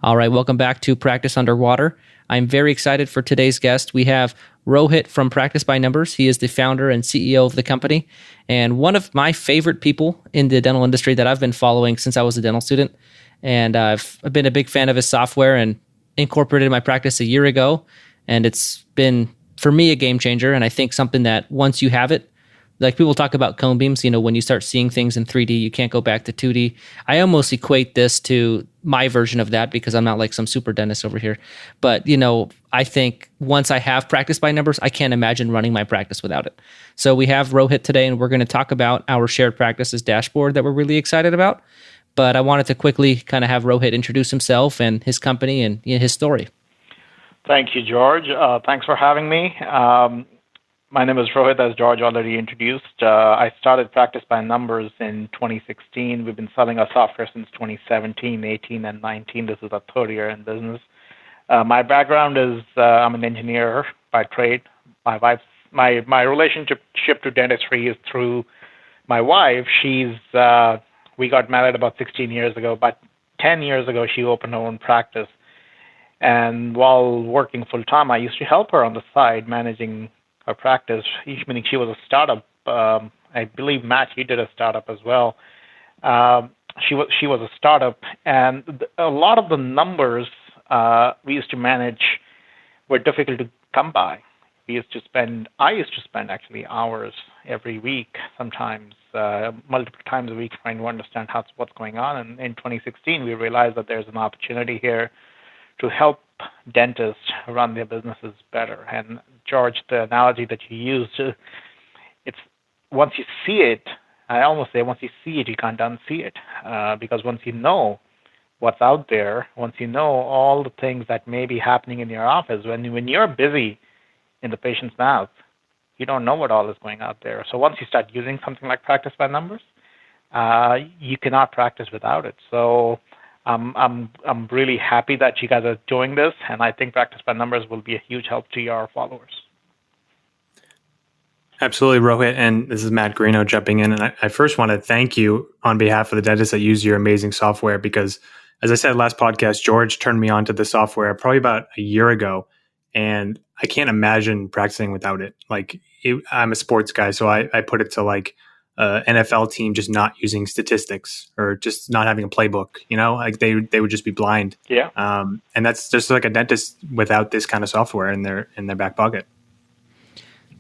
All right, welcome back to Practice Underwater. I'm very excited for today's guest. We have Rohit from Practice by Numbers. He is the founder and CEO of the company, and one of my favorite people in the dental industry that I've been following since I was a dental student. And I've been a big fan of his software and incorporated in my practice a year ago. And it's been, for me, a game changer. And I think something that once you have it, like people talk about cone beams, when you start seeing things in 3D, you can't go back to 2D. I almost equate this to my version of that because I'm not like some super dentist over here. But, I think once I have Practice by Numbers, I can't imagine running my practice without it. So we have Rohit today, and we're going to talk about our shared practices dashboard that we're really excited about. But I wanted to quickly kind of have Rohit introduce himself and his company and his story. Thank you, George. Thanks for having me. My name is Rohit, as George already introduced. I started Practice by Numbers in 2016. We've been selling our software since 2017, 18, and 19. This is our third year in business. My background is I'm an engineer by trade. My relationship to dentistry is through my wife. We got married about 16 years ago. About 10 years ago, she opened her own practice. And while working full-time, I used to help her on the side managing her practice, meaning she was a startup. I believe, Matt, you did a startup as well. She was a startup, and a lot of the numbers we used to manage were difficult to come by. I used to spend actually hours every week, sometimes multiple times a week, trying to understand what's going on. And in 2016, we realized that there's an opportunity here to help dentists run their businesses better. And George, the analogy that you used, it's once you see it, I almost say once you see it, you can't unsee it. Because once you know what's out there, once you know all the things that may be happening in your office, when you're busy in the patient's mouth, you don't know what all is going out there. So once you start using something like Practice by Numbers, you cannot practice without it. So I'm really happy that you guys are doing this, and I think Practice by Numbers will be a huge help to your followers. Absolutely, Rohit. And this is Matt Greeno jumping in. And I first want to thank you on behalf of the dentists that use your amazing software because, as I said last podcast, George turned me on to the software probably about a year ago, and I can't imagine practicing without it. I'm a sports guy, so I put it to NFL team just not using statistics or just not having a playbook, they would just be blind. Yeah. And that's just like a dentist without this kind of software in their back pocket.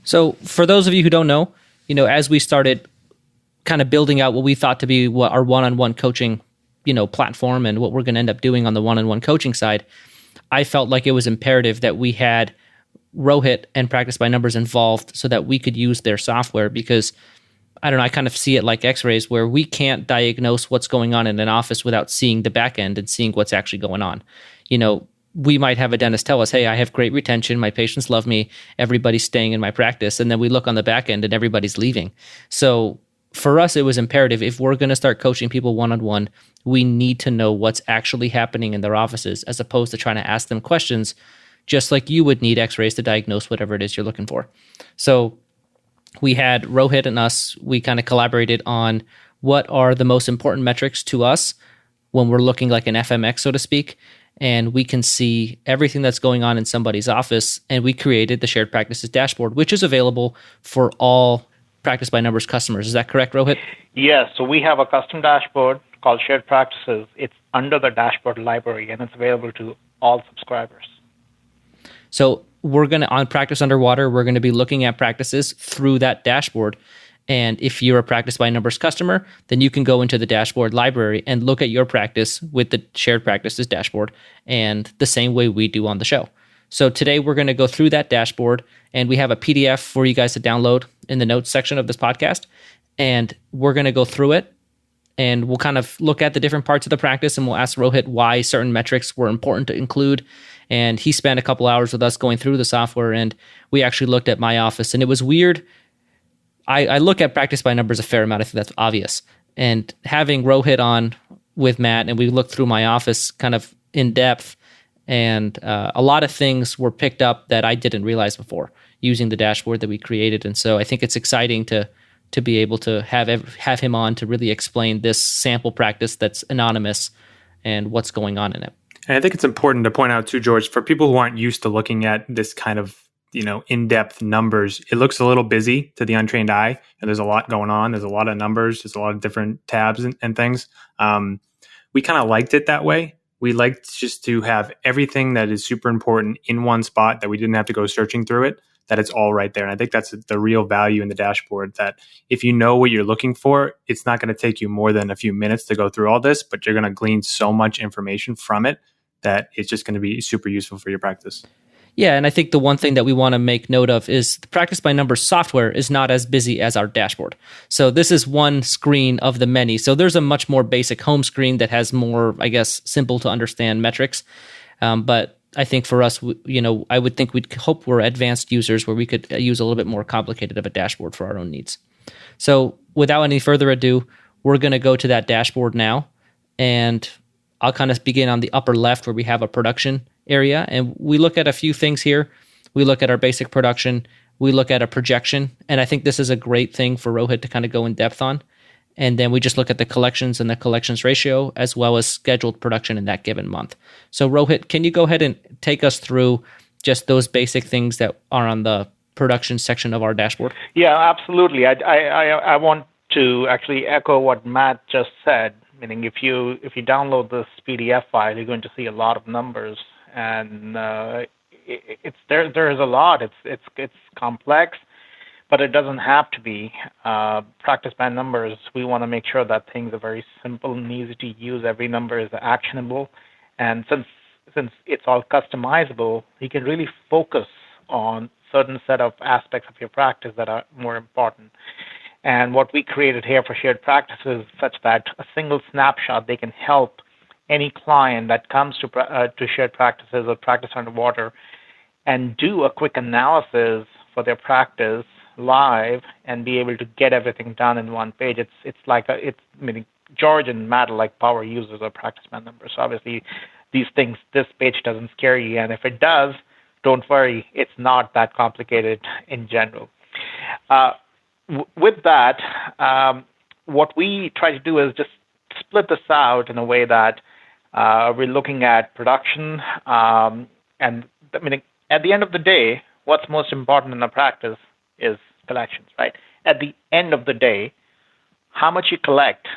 So for those of you who don't know, as we started kind of building out what we thought to be what our one-on-one coaching, platform and what we're going to end up doing on the one-on-one coaching side, I felt like it was imperative that we had Rohit and Practice by Numbers involved so that we could use their software because I don't know, I kind of see it like x-rays where we can't diagnose what's going on in an office without seeing the back end and seeing what's actually going on. We might have a dentist tell us, hey, I have great retention, my patients love me, everybody's staying in my practice, and then we look on the back end and everybody's leaving. So for us, it was imperative, if we're going to start coaching people one-on-one, we need to know what's actually happening in their offices as opposed to trying to ask them questions just like you would need x-rays to diagnose whatever it is you're looking for. So we had Rohit and us, we kind of collaborated on what are the most important metrics to us when we're looking like an FMX, so to speak, and we can see everything that's going on in somebody's office, and we created the Shared Practices dashboard, which is available for all Practice by Numbers customers. Is that correct, Rohit? Yes, so we have a custom dashboard called Shared Practices. It's under the dashboard library, and it's available to all subscribers. So we're going to, on Practice Underwater, we're going to be looking at practices through that dashboard. And if you're a Practice by Numbers customer, then you can go into the dashboard library and look at your practice with the Shared Practices dashboard and the same way we do on the show. So today we're going to go through that dashboard, and we have a PDF for you guys to download in the notes section of this podcast. And we're going to go through it, and we'll kind of look at the different parts of the practice, and we'll ask Rohit why certain metrics were important to include. And he spent a couple hours with us going through the software, and we actually looked at my office, and it was weird. I look at Practice by Numbers a fair amount. I think that's obvious. And having Rohit on with Matt, and we looked through my office kind of in depth, and a lot of things were picked up that I didn't realize before using the dashboard that we created. And so I think it's exciting to be able to have him on to really explain this sample practice that's anonymous and what's going on in it. And I think it's important to point out too, George, for people who aren't used to looking at this kind of, in-depth numbers, it looks a little busy to the untrained eye, and there's a lot going on. There's a lot of numbers. There's a lot of different tabs and things. We kind of liked it that way. We liked just to have everything that is super important in one spot, that we didn't have to go searching through it, that it's all right there. And I think that's the real value in the dashboard, that if you know what you're looking for, it's not going to take you more than a few minutes to go through all this, but you're going to glean so much information from it that it's just going to be super useful for your practice. Yeah, and I think the one thing that we want to make note of is the Practice by Numbers software is not as busy as our dashboard. So this is one screen of the many. So there's a much more basic home screen that has more, I guess, simple to understand metrics. But I think for us, I would think we'd hope we're advanced users where we could use a little bit more complicated of a dashboard for our own needs. So without any further ado, we're going to go to that dashboard now, and I'll kind of begin on the upper left where we have a production area, and we look at a few things here. We look at our basic production, we look at a projection, and I think this is a great thing for Rohit to kind of go in depth on. And then we just look at the collections and the collections ratio, as well as scheduled production in that given month. So Rohit, can you go ahead and take us through just those basic things that are on the production section of our dashboard? Yeah, absolutely. I want to actually echo what Matt just said. Meaning, if you download this PDF file, you're going to see a lot of numbers, and there's a lot. It's complex, but it doesn't have to be. Practice by Numbers, we want to make sure that things are very simple and easy to use. Every number is actionable, and since it's all customizable, you can really focus on certain set of aspects of your practice that are more important. And what we created here for shared practices, such that a single snapshot, they can help any client that comes to shared practices or practice underwater and do a quick analysis for their practice live and be able to get everything done in one page. Meaning George and Matt are like power users of Practice by Numbers. So obviously, these things, this page doesn't scare you, and if it does, don't worry, it's not that complicated in general. With that, what we try to do is just split this out in a way that we're looking at production, and meaning at the end of the day, what's most important in a practice is collections, right? At the end of the day, how much you collect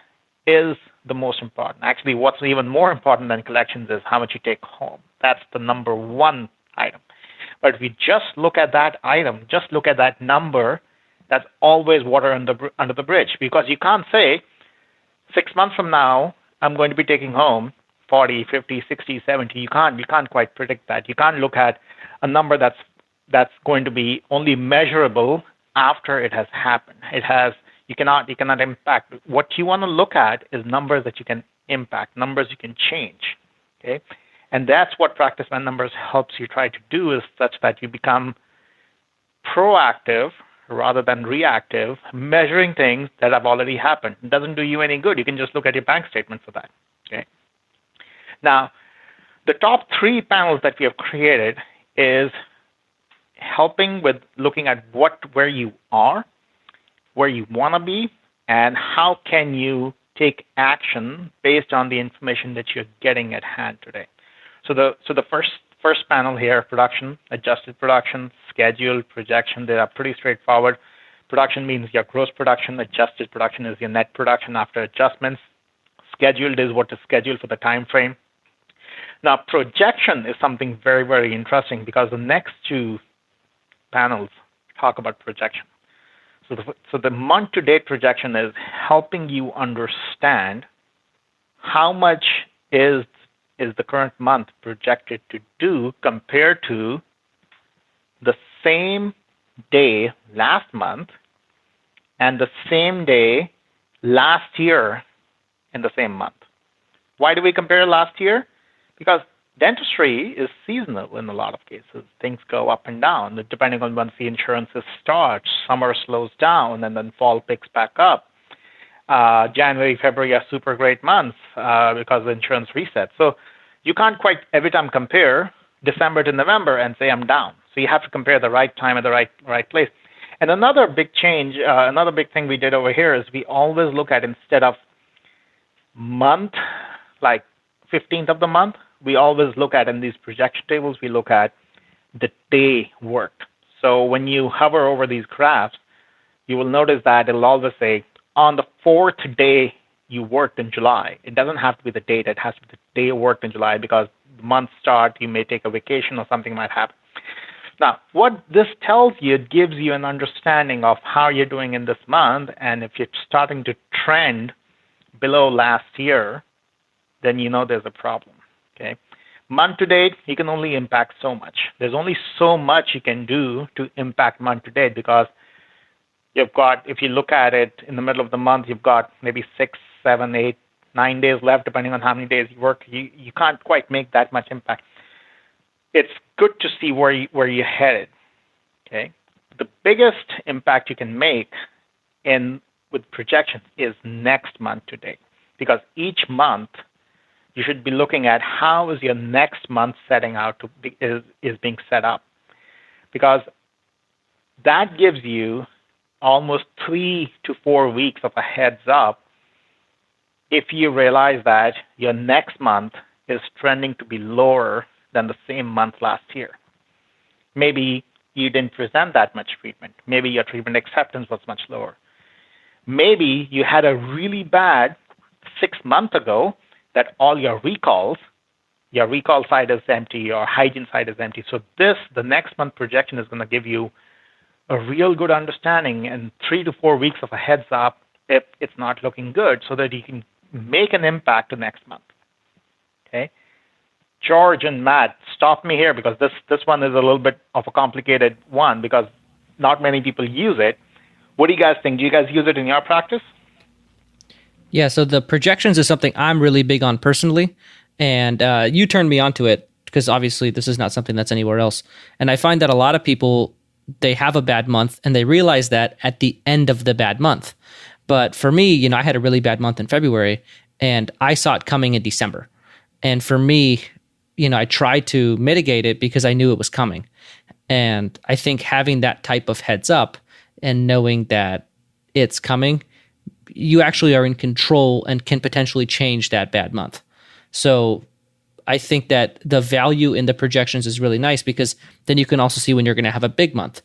is the most important. Actually, what's even more important than collections is how much you take home. That's the number one item. But if you just look at that item, just look at that number, that's always water under the bridge, because you can't say 6 months from now, I'm going to be taking home 40, 50, 60, 70. You can't quite predict that. You can't look at a number that's going to be only measurable after it has happened. You cannot impact. What you want to look at is numbers that you can impact, numbers you can change. Okay? And that's what Practice by Numbers helps you try to do, is such that you become proactive rather than reactive, measuring things that have already happened. It doesn't do you any good. You can just look at your bank statement for that. Okay. Now, the top three panels that we have created is helping with looking at where you are, where you want to be, and how can you take action based on the information that you're getting at hand today. So the first panel here, production, adjusted production, schedule, projection, they are pretty straightforward. Production means your gross production. Adjusted production is your net production after adjustments. Scheduled is what is scheduled for the time frame. Now, projection is something very, very interesting, because the next two panels talk about projection. So the month-to-date projection is helping you understand how much is the current month projected to do compared to the same day last month and the same day last year in the same month. Why do we compare last year? Because dentistry is seasonal in a lot of cases. Things go up and down depending on when the insurances start. Summer slows down and then fall picks back up. January, February are super great months because the insurance resets. So you can't quite every time compare December to November and say I'm down. So you have to compare the right time at the right place. And another big change, another big thing we did over here is we always look at, instead of month, like 15th of the month, we always look at in these projection tables, we look at the day worked. So when you hover over these graphs, you will notice that it'll always say on the fourth day you worked in July. It doesn't have to be the date. It has to be the day worked in July because the month start, you may take a vacation or something might happen. Now, what this tells you, it gives you an understanding of how you're doing in this month. And if you're starting to trend below last year, then you know there's a problem. Okay. Month to date, you can only impact so much. There's only so much you can do to impact month to date because you've got, if you look at it in the middle of the month, you've got maybe 6, 7, 8, 9 days left, depending on how many days you work. You can't quite make that much impact. It's good to see where you're headed. Okay, the biggest impact you can make with projections is next month to date, because each month you should be looking at how is your next month setting out to be, is being set up, because that gives you almost 3 to 4 weeks of a heads up if you realize that your next month is trending to be lower than the same month last year. Maybe you didn't present that much treatment. Maybe your treatment acceptance was much lower. Maybe you had a really bad 6 months ago that all your recall side is empty, your hygiene side is empty. So the next month projection is going to give you a real good understanding and 3 to 4 weeks of a heads up if it's not looking good, so that you can make an impact to next month. Okay, George and Matt, stop me here because this one is a little bit of a complicated one because not many people use it. What do you guys think? Do you guys use it in your practice? Yeah, so the projections is something I'm really big on personally, and you turned me onto it because obviously this is not something that's anywhere else. And I find that a lot of people, they have a bad month and they realize that at the end of the bad month. But for me, I had a really bad month in February and I saw it coming in December. And for me, I tried to mitigate it because I knew it was coming. And I think having that type of heads up and knowing that it's coming, you actually are in control and can potentially change that bad month. So I think that the value in the projections is really nice because then you can also see when you're going to have a big month.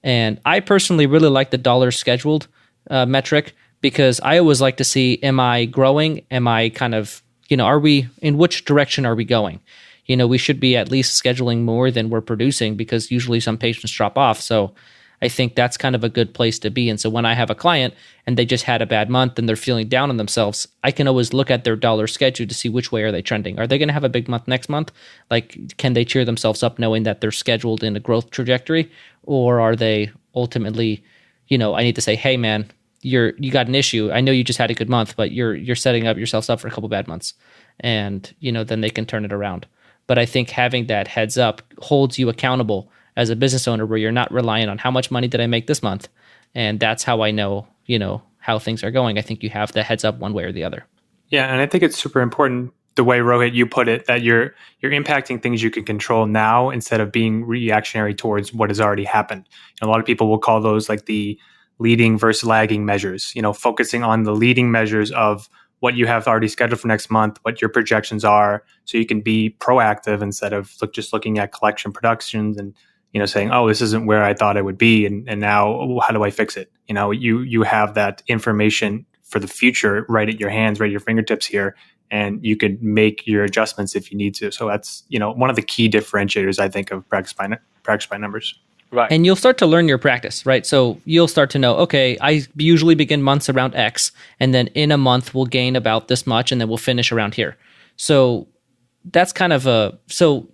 And I personally really like the dollars scheduled metric because I always like to see, am I growing? Am I kind of, are we, in which direction are we going? We should be at least scheduling more than we're producing because usually some patients drop off. So I think that's kind of a good place to be. And so when I have a client and they just had a bad month and they're feeling down on themselves, I can always look at their dollar schedule to see which way are they trending. Are they going to have a big month next month? Like, can they cheer themselves up knowing that they're scheduled in a growth trajectory? Or are they ultimately, I need to say, hey man, you got an issue. I know you just had a good month, but you're setting up yourselves up for a couple bad months. And, then they can turn it around. But I think having that heads up holds you accountable as a business owner where you're not relying on how much money did I make this month. And that's how I know, how things are going. I think you have the heads up one way or the other. Yeah. And I think it's super important the way, Rohit, you put it, that you're impacting things you can control now instead of being reactionary towards what has already happened. A lot of people will call those like the leading versus lagging measures, focusing on the leading measures of what you have already scheduled for next month, what your projections are, so you can be proactive instead of just looking at collection productions and, saying, oh, this isn't where I thought I would be. And now how do I fix it? You have that information for the future right at your hands, right at your fingertips here, and you can make your adjustments if you need to. So that's, one of the key differentiators, I think, of practice by numbers. Right. And you'll start to learn your practice, right? So you'll start to know, okay, I usually begin months around X, and then in a month we'll gain about this much, and then we'll finish around here. So that's kind of so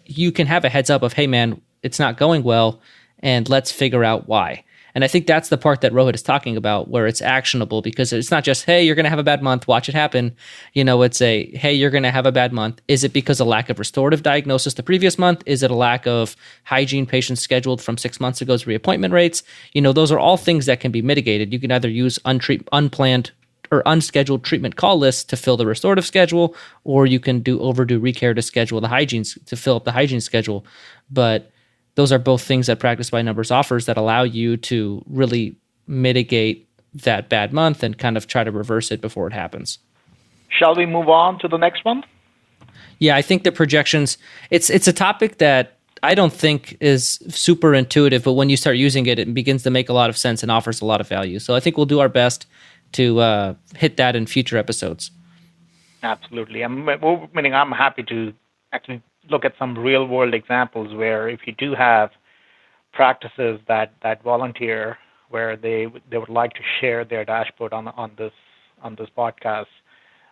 you can have a heads up of, hey man, it's not going well, and let's figure out why. And I think that's the part that Rohit is talking about, where it's actionable, because it's not just, hey, you're going to have a bad month, watch it happen. It's a, hey, you're going to have a bad month. Is it because of lack of restorative diagnosis the previous month? Is it a lack of hygiene patients scheduled from 6 months ago's reappointment rates? Those are all things that can be mitigated. You can either use unplanned or unscheduled treatment call lists to fill the restorative schedule, or you can do overdue recare to schedule the hygiene, to fill up the hygiene schedule. But those are both things that Practice by Numbers offers that allow you to really mitigate that bad month and kind of try to reverse it before it happens. Shall we move on to the next one? Yeah, I think the projections, it's a topic that I don't think is super intuitive, but when you start using it, it begins to make a lot of sense and offers a lot of value. So I think we'll do our best to hit that in future episodes. Absolutely. Meaning I'm happy to actually look at some real world examples where if you do have practices that volunteer where they would like to share their dashboard on this podcast,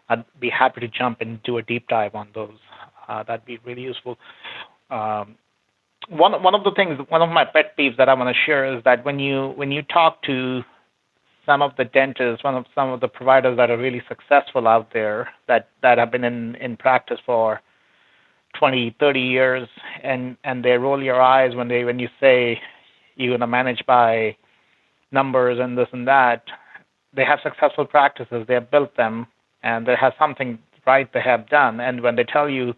I'd be happy to jump and do a deep dive on those. That'd be really useful. One of the things, one of my pet peeves that I want to share is that when you talk to some of the dentists, some of the providers that are really successful out there that have been in practice for 20, 30 years, and they roll your eyes when you say you're going to manage by numbers and this and that. They have successful practices, they have built them, and they have something right they have done. And when they tell you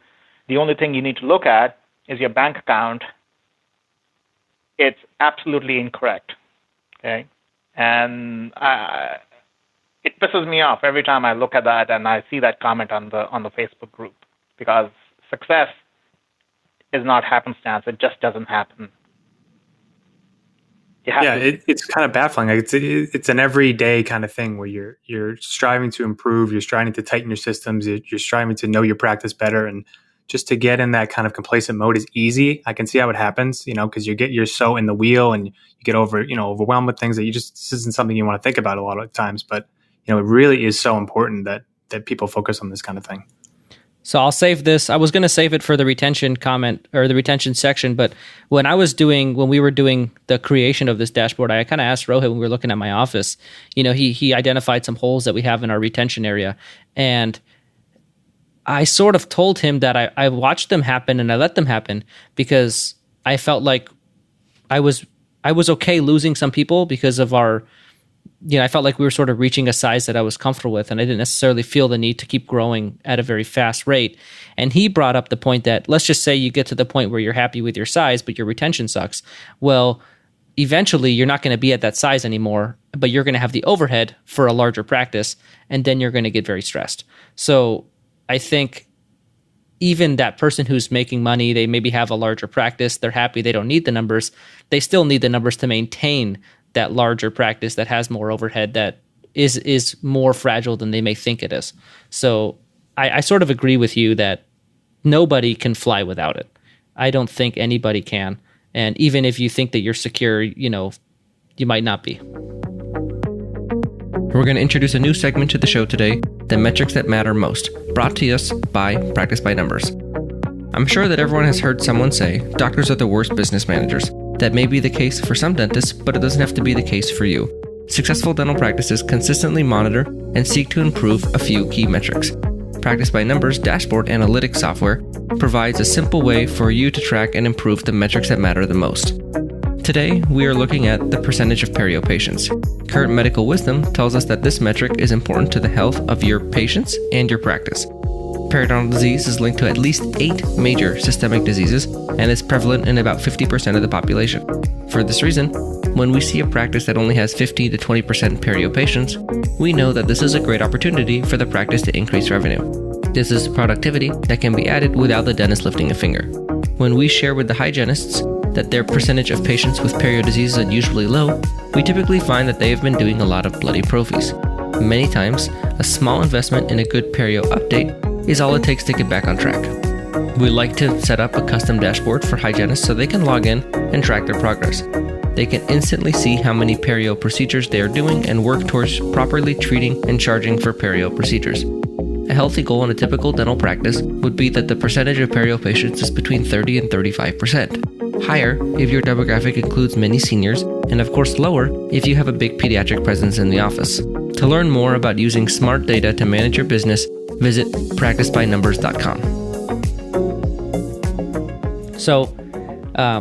the only thing you need to look at is your bank account, it's absolutely incorrect. Okay? And it pisses me off every time I look at that and I see that comment on the Facebook group, because success is not happenstance. It just doesn't happen. It's kind of baffling. It's an everyday kind of thing where you're striving to improve, you're striving to tighten your systems, you're striving to know your practice better, and just to get in that kind of complacent mode is easy. I can see how it happens, because you're so in the wheel and you get overwhelmed with things that this isn't something you want to think about a lot of times. But it really is so important that people focus on this kind of thing. So I'll save this. I was going to save it for the retention comment or the retention section, but when we were doing the creation of this dashboard, I kind of asked Rohit when we were looking at my office. He identified some holes that we have in our retention area, and I sort of told him that I watched them happen and I let them happen because I felt like I was okay losing some people because of our, I felt like we were sort of reaching a size that I was comfortable with, and I didn't necessarily feel the need to keep growing at a very fast rate. And he brought up the point that, let's just say you get to the point where you're happy with your size, but your retention sucks. Well, eventually you're not going to be at that size anymore, but you're going to have the overhead for a larger practice, and then you're going to get very stressed. So I think even that person who's making money, they maybe have a larger practice, they're happy, they don't need the numbers. They still need the numbers to maintain that larger practice that has more overhead, that is more fragile than they may think it is. So I sort of agree with you that nobody can fly without it. I don't think anybody can. And even if you think that you're secure, you might not be. We're going to introduce a new segment to the show today, the metrics that matter most, brought to us by Practice by Numbers. I'm sure that everyone has heard someone say doctors are the worst business managers. That may be the case for some dentists, but it doesn't have to be the case for you. Successful dental practices consistently monitor and seek to improve a few key metrics. Practice by Numbers dashboard analytics software provides a simple way for you to track and improve the metrics that matter the most. Today, we are looking at the percentage of perio patients. Current medical wisdom tells us that this metric is important to the health of your patients and your practice. Periodontal disease is linked to at least 8 major systemic diseases and is prevalent in about 50% of the population. For this reason, when we see a practice that only has 15 to 20% perio patients, we know that this is a great opportunity for the practice to increase revenue. This is productivity that can be added without the dentist lifting a finger. When we share with the hygienists that their percentage of patients with perio disease is unusually low, we typically find that they have been doing a lot of bloody prophies. Many times, a small investment in a good perio update is all it takes to get back on track. We like to set up a custom dashboard for hygienists so they can log in and track their progress. They can instantly see how many perio procedures they are doing and work towards properly treating and charging for perio procedures. A healthy goal in a typical dental practice would be that the percentage of perio patients is between 30 and 35%. Higher if your demographic includes many seniors, and of course lower if you have a big pediatric presence in the office. To learn more about using smart data to manage your business, visit practicebynumbers.com. So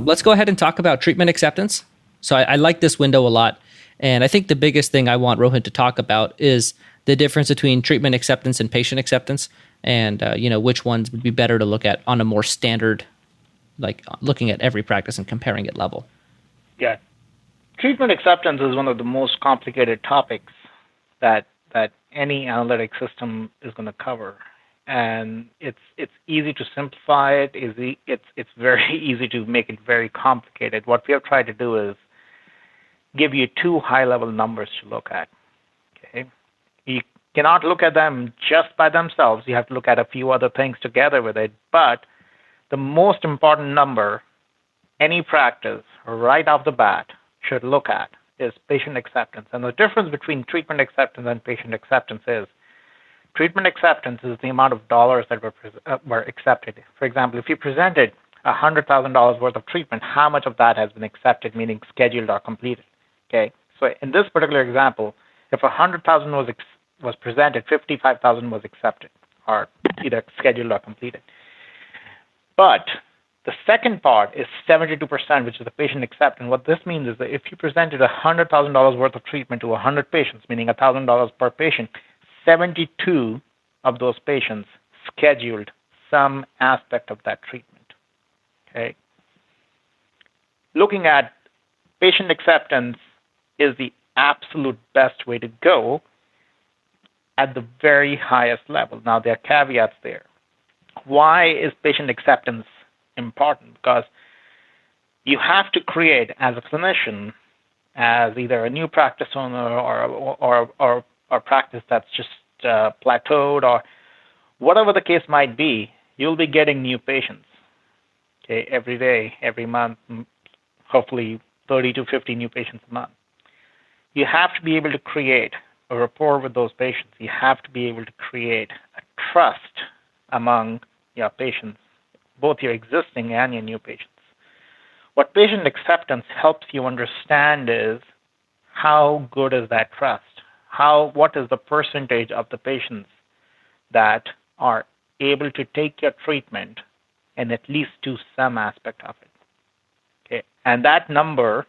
let's go ahead and talk about treatment acceptance. So I like this window a lot. And I think the biggest thing I want Rohit to talk about is the difference between treatment acceptance and patient acceptance, and which ones would be better to look at on a more standard, like looking at every practice and comparing it level. Yeah. Treatment acceptance is one of the most complicated topics that any analytic system is going to cover. and it's easy to simplify it. It's very easy to make it very complicated. What we have tried to do is give you two high-level numbers to look at. Okay, you cannot look at them just by themselves. You have to look at a few other things together with it. But the most important number any practice right off the bat should look at is patient acceptance. And the difference between treatment acceptance and patient acceptance is treatment acceptance is the amount of dollars that were accepted. For example, if you presented $100,000 worth of treatment, how much of that has been accepted, meaning scheduled or completed? Okay. So in this particular example, if 100,000 was presented, 55,000 was accepted, or either scheduled or completed. But the second part is 72%, which is the patient acceptance. What this means is that if you presented $100,000 worth of treatment to 100 patients, meaning $1,000 per patient, 72 of those patients scheduled some aspect of that treatment. Okay. Looking at patient acceptance is the absolute best way to go at the very highest level. Now, there are caveats there. Why is patient acceptance important? Because you have to create, as a clinician, as either a new practice owner or practice that's just plateaued, or whatever the case might be, you'll be getting new patients. Okay, every day, every month, hopefully 30 to 50 new patients a month. You have to be able to create a rapport with those patients. You have to be able to create a trust among your patients, both your existing and your new patients. What patient acceptance helps you understand is how good is that trust? What is the percentage of the patients that are able to take your treatment and at least do some aspect of it? Okay, and that number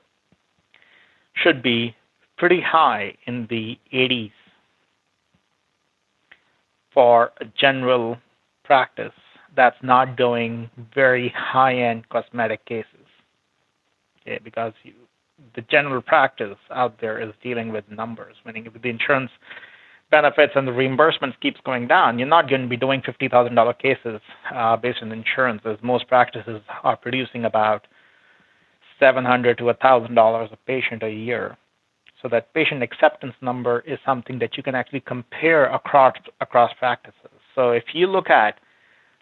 should be pretty high, in the 80s, for a general practice that's not doing very high-end cosmetic cases. Okay, because the general practice out there is dealing with numbers, meaning if the insurance benefits and the reimbursements keeps going down, you're not going to be doing $50,000 cases based on insurance, as most practices are producing about $700 to $1,000 a patient a year. So that patient acceptance number is something that you can actually compare across practices. So if you look at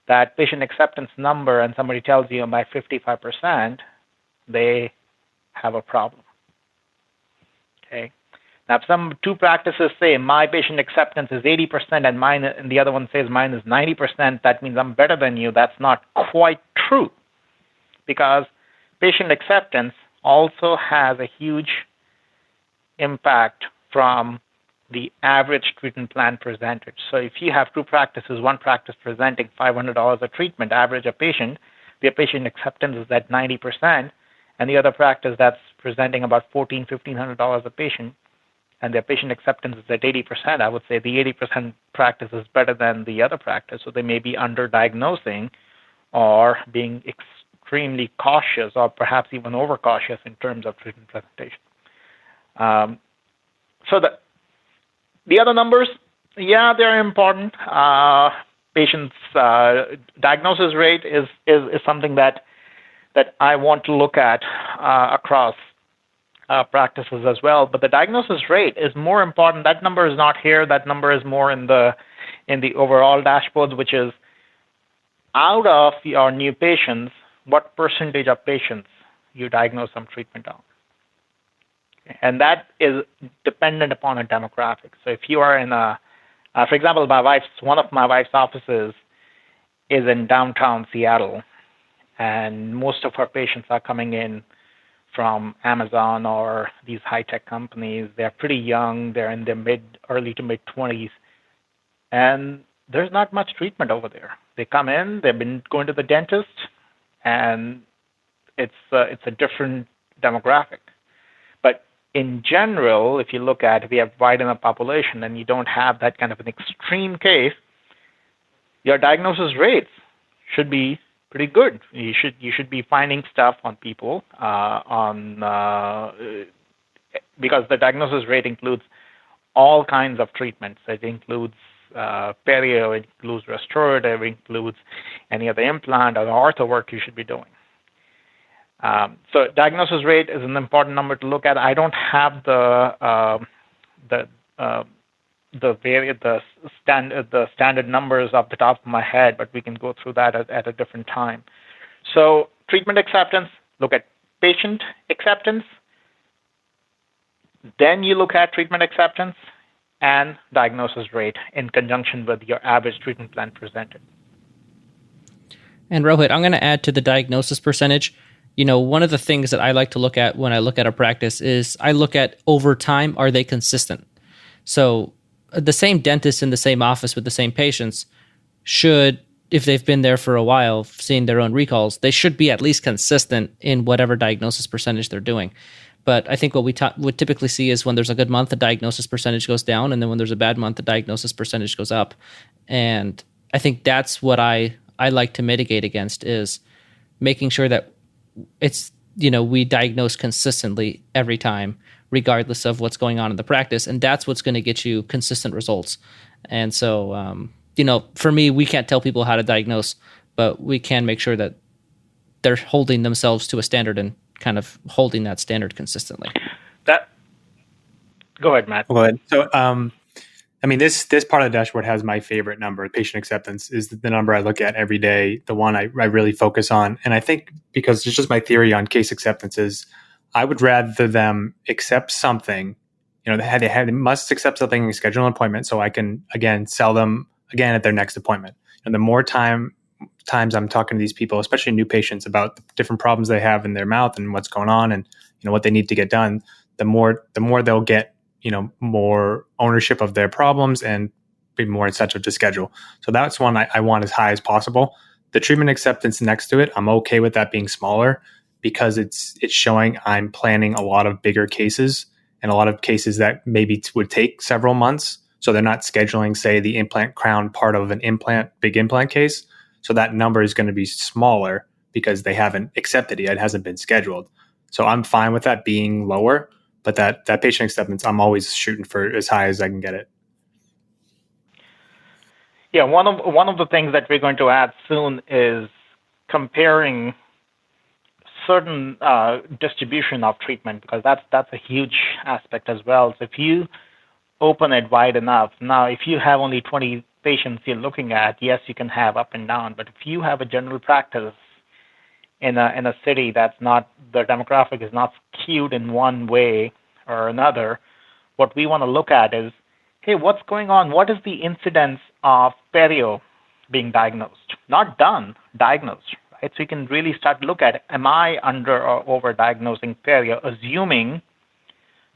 that patient acceptance number and somebody tells you by 55%, they have a problem. Okay. Now, if two practices say my patient acceptance is 80% and the other one says mine is 90%, that means I'm better than you. That's not quite true, because patient acceptance also has a huge impact from the average treatment plan presented. So if you have two practices, one practice presenting $500 a treatment average a patient, their patient acceptance is at 90%, and the other practice that's presenting about $1,500 a patient, and their patient acceptance is at 80%, I would say the 80% practice is better than the other practice. So they may be underdiagnosing or being extremely cautious, or perhaps even overcautious in terms of treatment presentation. So the other numbers, yeah, they're important. Patients' diagnosis rate is something that I want to look at across practices as well. But the diagnosis rate is more important. That number is not here. That number is more in the overall dashboards, which is out of your new patients, what percentage of patients you diagnose some treatment on. And that is dependent upon a demographic. So if you are in for example, one of my wife's offices is in downtown Seattle, and most of her patients are coming in from Amazon or these high-tech companies. They're pretty young. They're in their early to mid-20s, and there's not much treatment over there. They come in, they've been going to the dentist, and it's a different demographic. But in general, if you have wide enough population and you don't have that kind of an extreme case, your diagnosis rates should be pretty good. You should be finding stuff on people because the diagnosis rate includes all kinds of treatments. It includes perio, it includes restorative, it includes any other implant or the ortho work you should be doing. So diagnosis rate is an important number to look at. I don't have the standard numbers off the top of my head, but we can go through that at a different time. So treatment acceptance, look at patient acceptance, then you look at treatment acceptance and diagnosis rate in conjunction with your average treatment plan presented. And Rohit, I'm going to add to the diagnosis percentage. One of the things that I like to look at when I look at a practice is I look at over time, are they consistent? So the same dentist in the same office with the same patients should, if they've been there for a while, seeing their own recalls, they should be at least consistent in whatever diagnosis percentage they're doing. But I think what we would typically see is when there's a good month, the diagnosis percentage goes down, and then when there's a bad month, the diagnosis percentage goes up. And I think that's what I like to mitigate against, is making sure that it's, we diagnose consistently every time, regardless of what's going on in the practice. And that's what's going to get you consistent results. And so, for me, we can't tell people how to diagnose, but we can make sure that they're holding themselves to a standard and kind of holding that standard consistently. Go ahead, Matt. Go ahead. So, this part of the dashboard has my favorite number. Patient acceptance is the number I look at every day, the one I really focus on. And I think, because it's just my theory on case acceptance, is I would rather them accept something, they must accept something and schedule an appointment so I can, again, sell them again at their next appointment. And the more times I'm talking to these people, especially new patients, about the different problems they have in their mouth and what's going on and what they need to get done, the more they'll get more ownership of their problems and be more incentive to schedule. So that's one I want as high as possible. The treatment acceptance next to it, I'm okay with that being smaller, because it's showing I'm planning a lot of bigger cases and a lot of cases that maybe would take several months. So they're not scheduling, say, the implant crown part of an big implant case. So that number is going to be smaller because they haven't accepted it yet. It hasn't been scheduled. So I'm fine with that being lower, but that patient acceptance, I'm always shooting for as high as I can get it. Yeah, one of the things that we're going to add soon is comparing certain distribution of treatment, because that's a huge aspect as well. So if you open it wide enough, now if you have only 20 patients you're looking at, yes, you can have up and down. But if you have a general practice in a city that's not, the demographic is not skewed in one way or another, what we want to look at is, hey, what's going on? What is the incidence of perio being diagnosed? Not done, diagnosed, right? So you can really start to look at, am I under or over diagnosing perio, assuming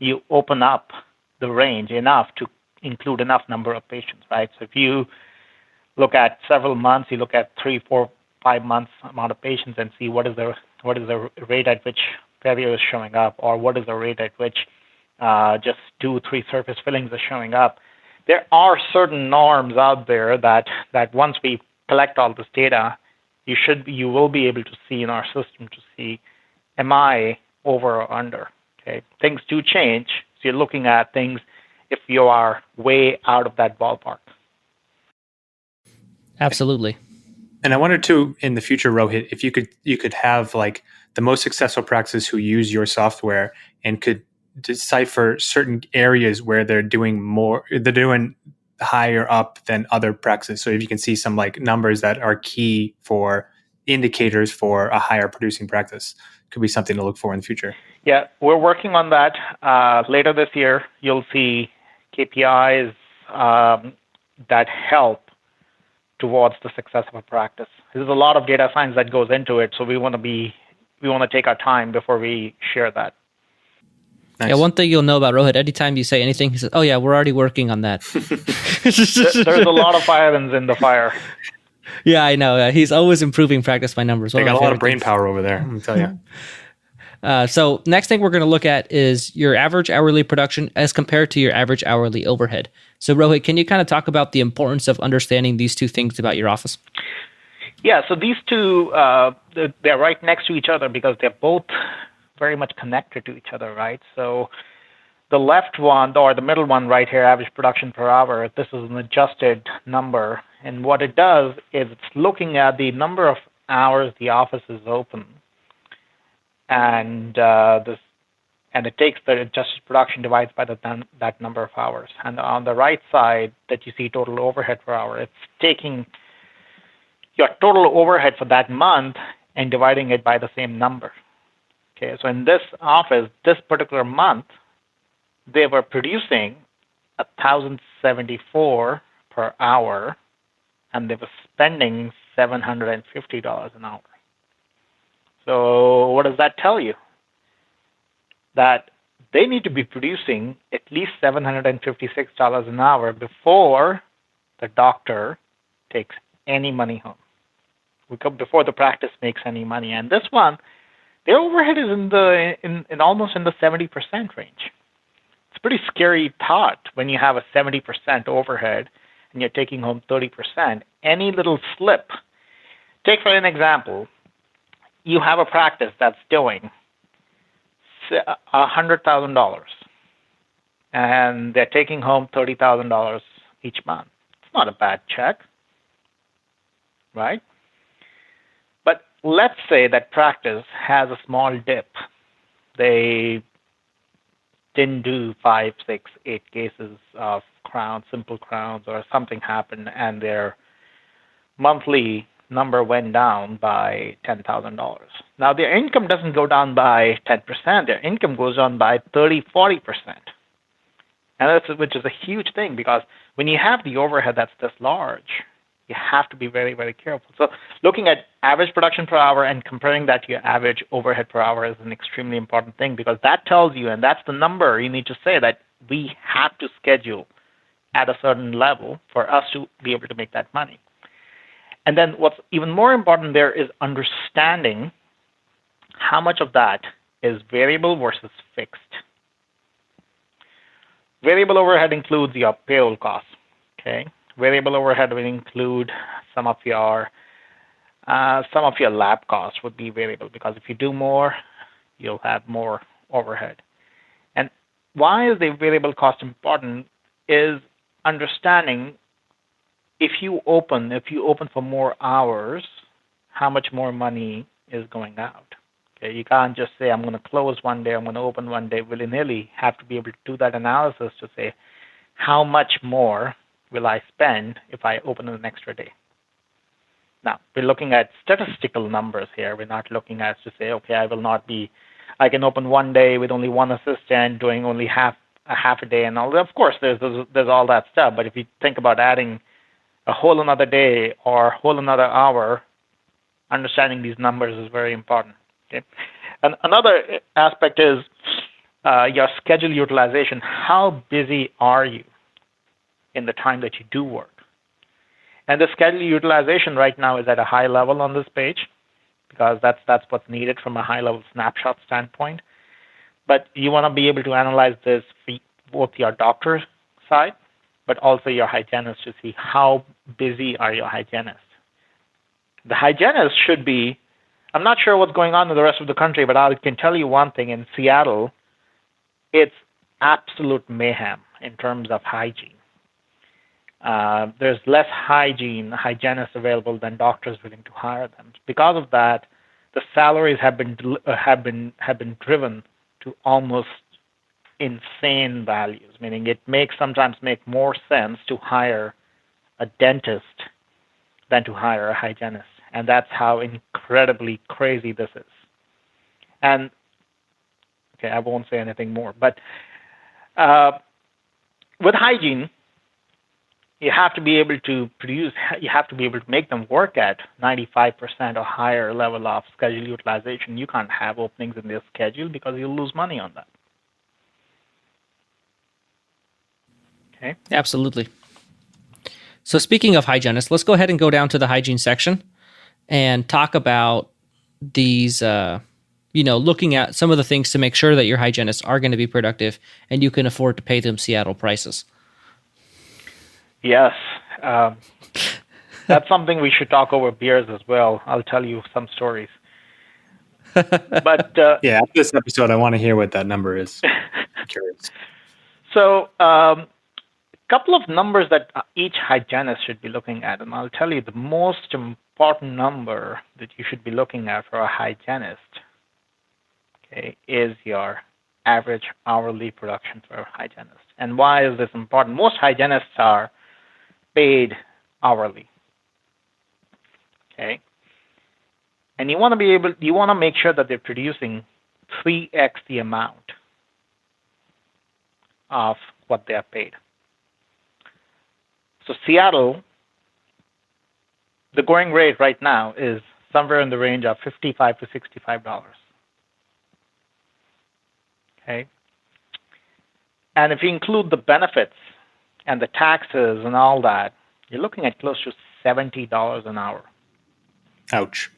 you open up the range enough to include enough number of patients, right? So if you look at several months, you look at 3, 4, 5 months amount of patients and see what is the rate at which perio is showing up, or what is the rate at which just 2, 3 surface fillings are showing up. There are certain norms out there that once we collect all this data, you will be able to see in our system to see, am I over or under? Okay, things do change, so you're looking at things if you are way out of that ballpark. Absolutely. And I wondered too, in the future, Rohit, if you could have like the most successful practices who use your software and could decipher certain areas where they're doing higher up than other practices. So if you can see some like numbers that are key for indicators for a higher producing practice, could be something to look for in the future. Yeah, we're working on that. Later this year, you'll see KPIs that help towards the success of a practice. There's a lot of data science that goes into it, so we want to take our time before we share that. Nice. Yeah, one thing you'll know about Rohit, anytime you say anything, he says, "Oh yeah, we're already working on that." There's a lot of irons in the fire. Yeah, I know. He's always improving practice by numbers. They got a lot of brain power over there, I'm going to tell you. So next thing we're going to look at is your average hourly production as compared to your average hourly overhead. So Rohit, can you kind of talk about the importance of understanding these two things about your office? Yeah, so these two, they're right next to each other because they're both very much connected to each other, right? So The left one, or the middle one right here, average production per hour, this is an adjusted number. And what it does is it's looking at the number of hours the office is open. And it takes the adjusted production, divides by that number of hours. And on the right side that you see total overhead per hour, it's taking your total overhead for that month and dividing it by the same number. Okay, so in this office, this particular month, they were producing 1,074 per hour, and they were spending $750 an hour. So what does that tell you? That they need to be producing at least $756 an hour before the doctor takes any money home, before the practice makes any money. And this one, their overhead is in almost in the 70% range. It's a pretty scary thought when you have a 70% overhead and you're taking home 30%. Any little slip, take for an example, you have a practice that's doing $100,000 and they're taking home $30,000 each month. It's not a bad check, right? But let's say that practice has a small dip. They didn't do 5, 6, 8 cases of crowns, simple crowns, or something happened, and their monthly number went down by $10,000. Now, their income doesn't go down by 10%. Their income goes down by 30, 40%. And which is a huge thing, because when you have the overhead that's this large, you have to be very, very careful. So looking at average production per hour and comparing that to your average overhead per hour is an extremely important thing, because that tells you, and that's the number you need to say, that we have to schedule at a certain level for us to be able to make that money. And then what's even more important there is understanding how much of that is variable versus fixed. Variable overhead includes your payroll costs, okay? Variable overhead will include some of your lab costs would be variable, because if you do more, you'll have more overhead. And why is the variable cost important is understanding if you open for more hours, how much more money is going out. Okay, you can't just say, I'm going to close one day, I'm going to open one day willy-nilly. Have to be able to do that analysis to say, how much more will I spend if I open an extra day? Now, we're looking at statistical numbers here. We're not looking at to say, okay, I can open one day with only one assistant doing only half a day and all that. Of course, there's all that stuff. But if you think about adding a whole another day or a whole another hour, understanding these numbers is very important. Okay? And another aspect is your schedule utilization. How busy are you in the time that you do work? And the schedule utilization right now is at a high level on this page, because that's what's needed from a high-level snapshot standpoint. But you want to be able to analyze this for both your doctor's side, but also your hygienist, to see how busy are your hygienists. The hygienist should be, I'm not sure what's going on in the rest of the country, but I can tell you one thing. In Seattle, it's absolute mayhem in terms of hygiene. There's less hygienists available than doctors willing to hire them. Because of that, the salaries have been driven to almost insane values. Meaning, it sometimes make more sense to hire a dentist than to hire a hygienist, and that's how incredibly crazy this is. And okay, I won't say anything more. But with hygiene, you have to be able to produce, you have to be able to make them work at 95% or higher level of schedule utilization. You can't have openings in their schedule because you'll lose money on that. Okay? Absolutely. So speaking of hygienists, let's go ahead and go down to the hygiene section and talk about these, looking at some of the things to make sure that your hygienists are going to be productive and you can afford to pay them Seattle prices. Yes. That's something we should talk over beers as well. I'll tell you some stories. But yeah, after this episode, I want to hear what that number is. I'm curious. So, couple of numbers that each hygienist should be looking at, and I'll tell you the most important number that you should be looking at for a hygienist, okay, is your average hourly production for a hygienist. And why is this important? Most hygienists are paid hourly, okay, and you want to make sure that they're producing 3x the amount of what they are paid. So Seattle, the going rate right now is somewhere in the range of $55 to $65. Okay, and if you include the benefits and the taxes and all that, you're looking at close to $70 an hour. Ouch.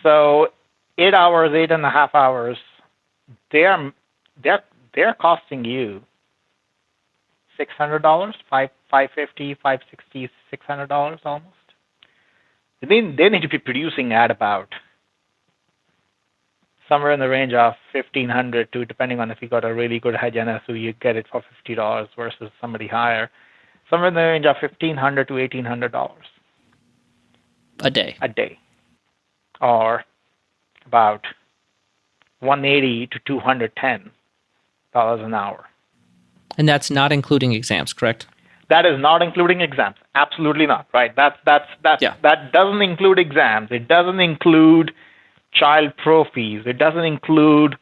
So 8.5 hours, they're costing you $600, $550, $560, $600 almost. They need to be producing at about somewhere in the range of $1,500 to, depending on if you got a really good hygienist who you get it for $50 versus somebody higher, somewhere in the range of $1,500 to $1,800 a day, or about $180 to $210 an hour. And that's not including exams, correct? That is not including exams. Absolutely not. Right. That doesn't include exams. It doesn't include child pro fees. It doesn't include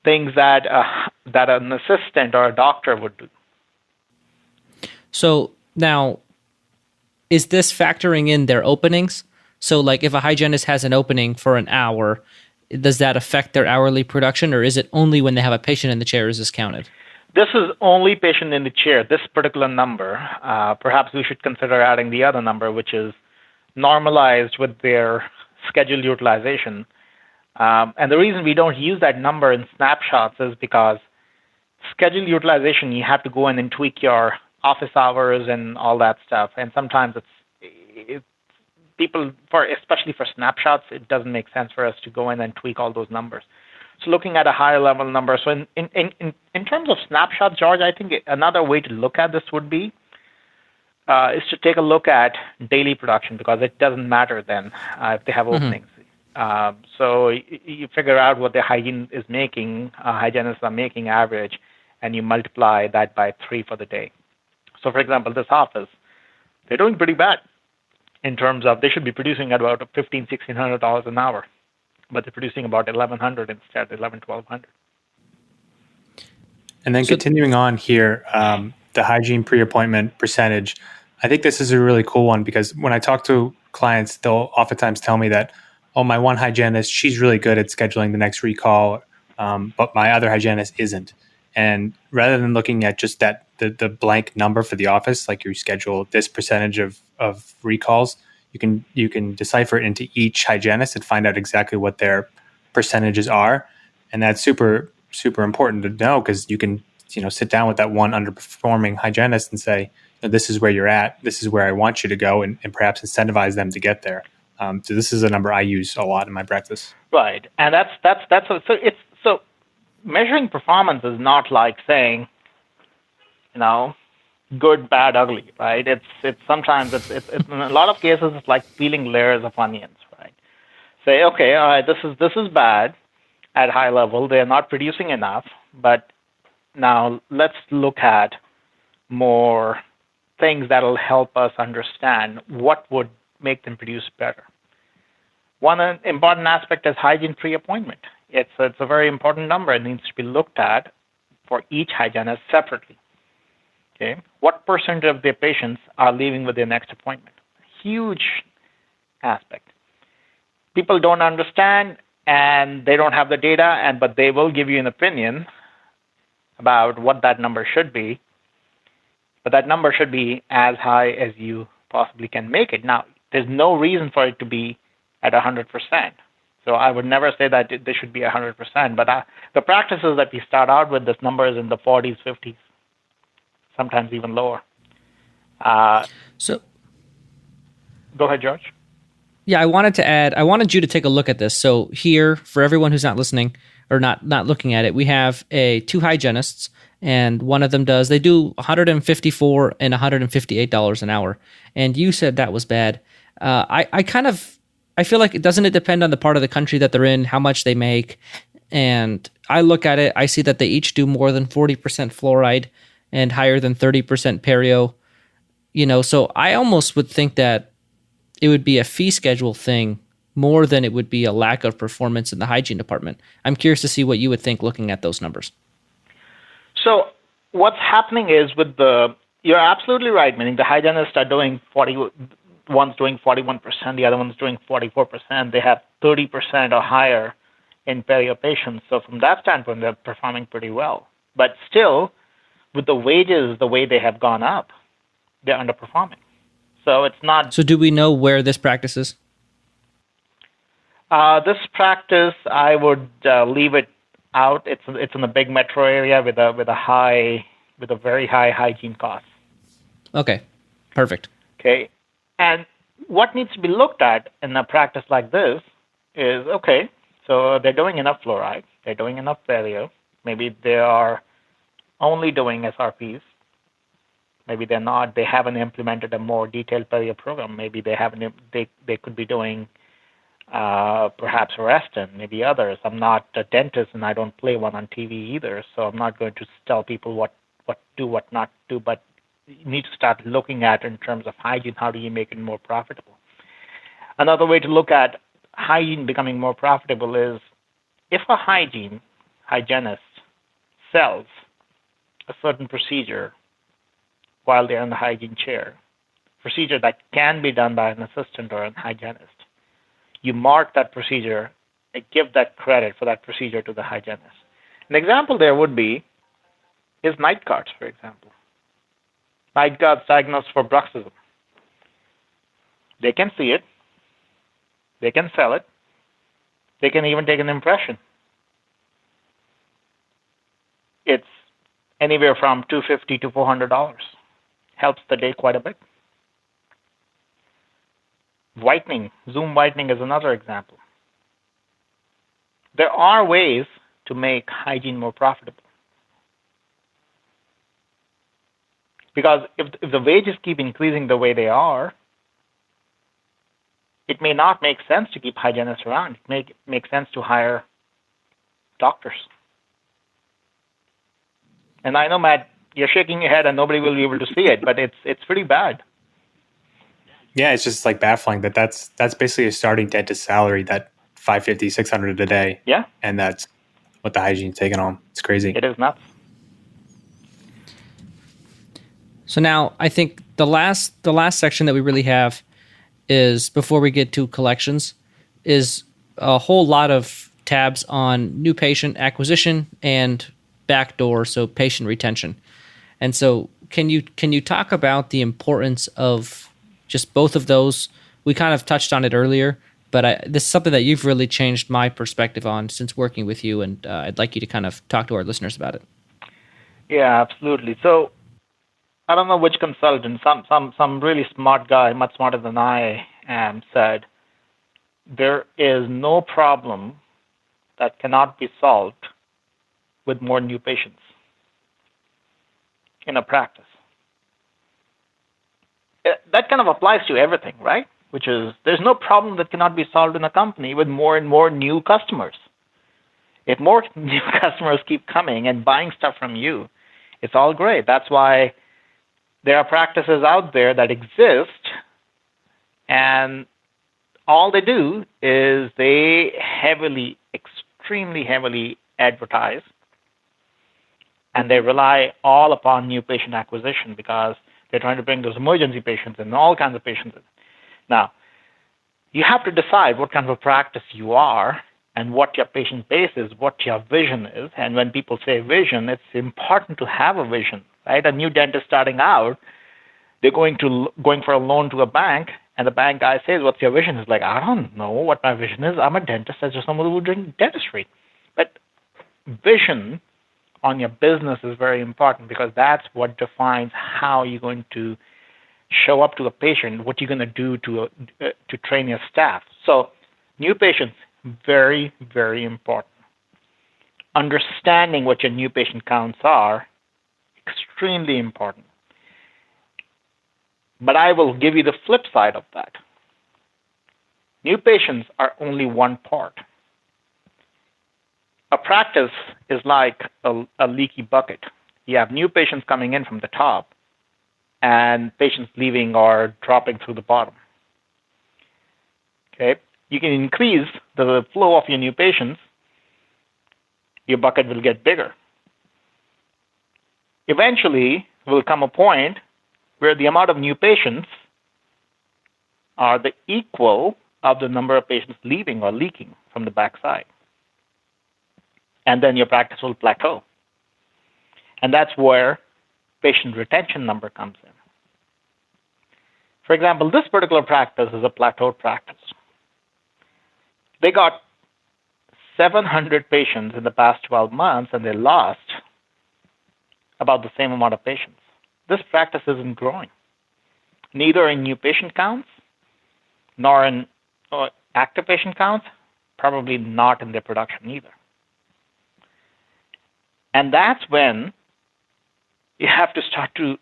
things that an assistant or a doctor would do. So now, is this factoring in their openings? So like if a hygienist has an opening for an hour, does that affect their hourly production, or is it only when they have a patient in the chair is this counted? This is only patient in the chair, this particular number. Perhaps we should consider adding the other number, which is normalized with their scheduled utilization. And the reason we don't use that number in snapshots is because scheduled utilization, you have to go in and tweak your office hours and all that stuff. And sometimes it's people, especially for snapshots, it doesn't make sense for us to go in and tweak all those numbers. So looking at a higher level number. So in terms of snapshots, George, I think another way to look at this would be is to take a look at daily production, because it doesn't matter then if they have openings. So you figure out what the hygienists are making average, and you multiply that by 3 for the day. So for example, this office, they're doing pretty bad in terms of they should be producing at about $1,500, $1,600 an hour. But they're producing about $1,100 instead, $1,100, $1,200. And then continuing on here, the hygiene pre-appointment percentage, I think this is a really cool one, because when I talk to clients, they'll oftentimes tell me that, oh, my one hygienist, she's really good at scheduling the next recall, but my other hygienist isn't. And rather than looking at just the blank number for the office, like you schedule this percentage of recalls, you can decipher it into each hygienist and find out exactly what their percentages are. And that's super, super important to know, because you can, sit down with that one underperforming hygienist and say, this is where you're at, this is where I want you to go, and perhaps incentivize them to get there. So this is a number I use a lot in my practice. Right. And so measuring performance is not like saying, good, bad, ugly, right? It's sometimes in a lot of cases it's like peeling layers of onions, right? Say, okay, all right, this is bad at high level. They're not producing enough, but now let's look at more things that'll help us understand what would make them produce better. One important aspect is hygiene pre-appointment. It's a very important number. It needs to be looked at for each hygienist separately. Okay, what percent of their patients are leaving with their next appointment? Huge aspect. People don't understand, and they don't have the data, but they will give you an opinion about what that number should be. But that number should be as high as you possibly can make it. Now, there's no reason for it to be at 100%. So I would never say that they should be 100%. But the practices that we start out with, this number is in the 40s, 50s. Sometimes even lower. So, go ahead, George. Yeah, I wanted you to take a look at this. So here, for everyone who's not listening or not looking at it, we have two hygienists, and one of them they do $154 and $158 an hour. And you said that was bad. I feel like doesn't it depend on the part of the country that they're in, how much they make? And I look at it, I see that they each do more than 40% fluoride and higher than 30% perio. So I almost would think that it would be a fee schedule thing more than it would be a lack of performance in the hygiene department. I'm curious to see what you would think looking at those numbers. So what's happening is you're absolutely right, meaning the hygienists are doing one's doing 41%, the other one's doing 44%. They have 30% or higher in perio patients. So from that standpoint, they're performing pretty well. But still, with the wages the way they have gone up, they're underperforming. So it's not. So do we know where this practice is? This practice, I would leave it out. It's in a big metro area with a very high hygiene cost. Okay, perfect. Okay, and what needs to be looked at in a practice like this is, okay, so they're doing enough fluoride, they're doing enough perio, maybe they are only doing SRPs, maybe they're not, they haven't implemented a more detailed perio program, maybe they could be doing perhaps Reston, maybe others. I'm not a dentist and I don't play one on TV either, so I'm not going to tell people what do, what not do, but you need to start looking at in terms of hygiene, how do you make it more profitable? Another way to look at hygiene becoming more profitable is if a hygienist sells a certain procedure while they're in the hygiene chair, procedure that can be done by an assistant or a hygienist, you mark that procedure and give that credit for that procedure to the hygienist. An example there would be is night guards, for example. Night guards diagnosed for bruxism. They can see it. They can sell it. They can even take an impression. It's anywhere from $250 to $400. Helps the day quite a bit. Whitening, Zoom whitening is another example. There are ways to make hygiene more profitable. Because if the wages keep increasing the way they are, it may not make sense to keep hygienists around. It may make sense to hire doctors. And I know, Matt, you're shaking your head and nobody will be able to see it, but it's pretty bad. Yeah, it's just like baffling that that's basically a starting dentist salary, that $550, $600 a day. Yeah. And that's what the hygiene's taking on. It's crazy. It is nuts. So now I think the last section that we really have is, before we get to collections, is a whole lot of tabs on new patient acquisition and backdoor, so patient retention. And so can you talk about the importance of just both of those? We kind of touched on it earlier, but this is something that you've really changed my perspective on since working with you, and I'd like you to kind of talk to our listeners about it. Yeah, absolutely. So I don't know which consultant, some really smart guy, much smarter than I am, said there is no problem that cannot be solved with more new patients in a practice. That kind of applies to everything, right? Which is, there's no problem that cannot be solved in a company with more and more new customers. If more new customers keep coming and buying stuff from you, it's all great. That's why there are practices out there that exist, and all they do is they extremely heavily advertise, and they rely all upon new patient acquisition because they're trying to bring those emergency patients and all kinds of patients in. Now, you have to decide what kind of a practice you are and what your patient base is, what your vision is. And when people say vision, it's important to have a vision, right? A new dentist starting out, they're going for a loan to a bank, and the bank guy says, "What's your vision?" It's like, I don't know what my vision is. I'm a dentist. I'm just someone who doing dentistry. But vision on your business is very important because that's what defines how you're going to show up to the patient, what you're going to do to train your staff. So new patients, very, very important. Understanding what your new patient counts are, extremely important. But I will give you the flip side of that. New patients are only one part. A practice is like a leaky bucket. You have new patients coming in from the top and patients leaving or dropping through the bottom. Okay? You can increase the flow of your new patients, your bucket will get bigger. Eventually, will come a point where the amount of new patients are the equal of the number of patients leaving or leaking from the backside. And then your practice will plateau. And that's where patient retention number comes in. For example, this particular practice is a plateaued practice. They got 700 patients in the past 12 months, and they lost about the same amount of patients. This practice isn't growing, neither in new patient counts, nor in active patient counts, probably not in their production either. And that's when you have to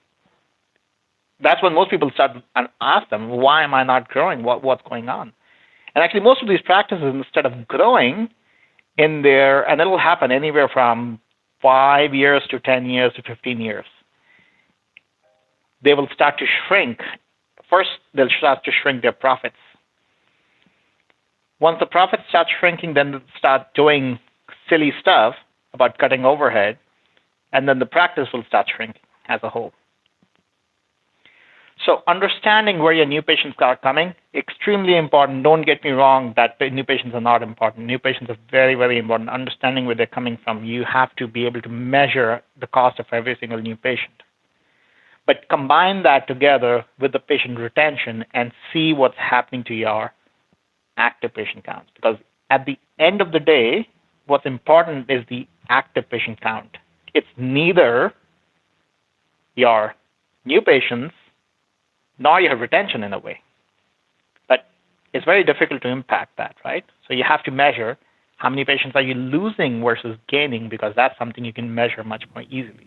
that's when most people start and ask them, why am I not growing? What's going on? And actually, most of these practices, instead of growing in there, and it'll happen anywhere from 5 years to 10 years to 15 years, they will start to shrink. First, they'll start to shrink their profits. Once the profits start shrinking, then they'll start doing silly stuff about cutting overhead, and then the practice will start shrinking as a whole. So understanding where your new patients are coming, extremely important. Don't get me wrong that new patients are not important. New patients are very, very important. Understanding where they're coming from, you have to be able to measure the cost of every single new patient. But combine that together with the patient retention and see what's happening to your active patient counts. Because at the end of the day, what's important is the active patient count. It's neither your new patients nor your retention in a way. But it's very difficult to impact that, right? So you have to measure how many patients are you losing versus gaining, because that's something you can measure much more easily.